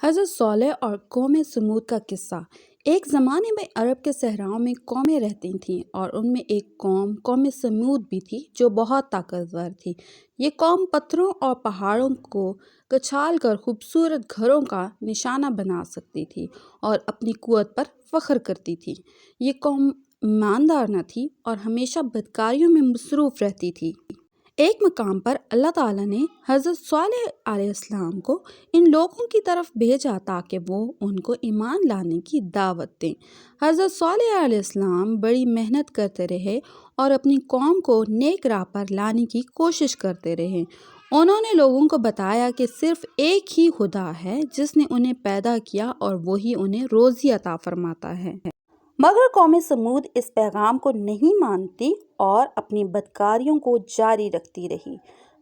حضرت صالح اور قوم سمود کا قصہ۔ ایک زمانے میں عرب کے صحراؤں میں قومیں رہتی تھیں اور ان میں ایک قوم سمود بھی تھی جو بہت طاقتور تھی۔ یہ قوم پتھروں اور پہاڑوں کو کچال کر خوبصورت گھروں کا نشانہ بنا سکتی تھی اور اپنی قوت پر فخر کرتی تھی۔ یہ قوم ایماندار نہ تھی اور ہمیشہ بدکاریوں میں مصروف رہتی تھی۔ ایک مقام پر اللہ تعالیٰ نے حضرت صالح علیہ السلام کو ان لوگوں کی طرف بھیجا تاکہ وہ ان کو ایمان لانے کی دعوت دیں۔ حضرت صالح علیہ السلام بڑی محنت کرتے رہے اور اپنی قوم کو نیک راہ پر لانے کی کوشش کرتے رہے۔ انہوں نے لوگوں کو بتایا کہ صرف ایک ہی خدا ہے جس نے انہیں پیدا کیا اور وہی انہیں روزی عطا فرماتا ہے۔ مگر قوم سمود اس پیغام کو نہیں مانتی اور اپنی بدکاریوں کو جاری رکھتی رہی۔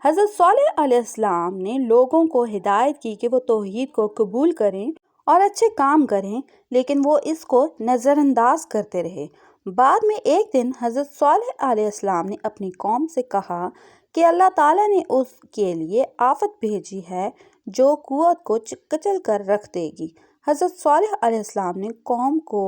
حضرت صالح علیہ السلام نے لوگوں کو ہدایت کی کہ وہ توحید کو قبول کریں اور اچھے کام کریں، لیکن وہ اس کو نظر انداز کرتے رہے۔ بعد میں ایک دن حضرت صالح علیہ السلام نے اپنی قوم سے کہا کہ اللہ تعالیٰ نے اس کے لیے آفت بھیجی ہے جو قوت کو کچل کر رکھ دے گی۔ حضرت صالح علیہ السلام نے قوم کو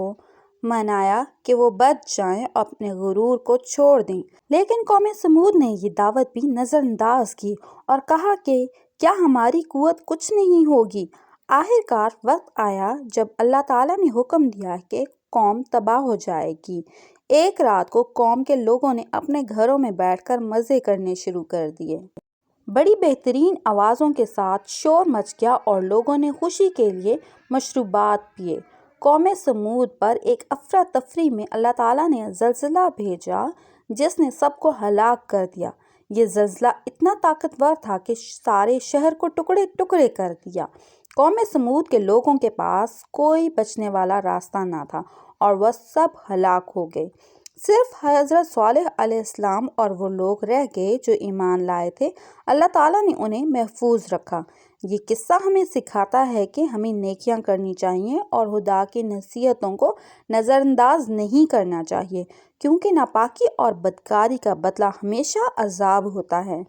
منایا کہ وہ بچ جائیں اور اپنے غرور کو چھوڑ دیں، لیکن قوم سمود نے یہ دعوت بھی نظر انداز کی اور کہا کہ کیا ہماری قوت کچھ نہیں ہوگی۔ آخرکار وقت آیا جب اللہ تعالیٰ نے حکم دیا کہ قوم تباہ ہو جائے گی۔ ایک رات کو قوم کے لوگوں نے اپنے گھروں میں بیٹھ کر مزے کرنے شروع کر دیے۔ بڑی بہترین آوازوں کے ساتھ شور مچ گیا اور لوگوں نے خوشی کے لیے مشروبات پیے۔ قوم سمود پر ایک افراتفری میں اللہ تعالیٰ نے زلزلہ بھیجا جس نے سب کو ہلاک کر دیا۔ یہ زلزلہ اتنا طاقتور تھا کہ سارے شہر کو ٹکڑے ٹکڑے کر دیا۔ قوم سمود کے لوگوں کے پاس کوئی بچنے والا راستہ نہ تھا اور وہ سب ہلاک ہو گئے۔ صرف حضرت صالح علیہ السلام اور وہ لوگ رہ گئے جو ایمان لائے تھے۔ اللہ تعالیٰ نے انہیں محفوظ رکھا۔ یہ قصہ ہمیں سکھاتا ہے کہ ہمیں نیکیاں کرنی چاہیے اور خدا کی نصیحتوں کو نظر انداز نہیں کرنا چاہیے، کیونکہ ناپاکی اور بدکاری کا بدلہ ہمیشہ عذاب ہوتا ہے۔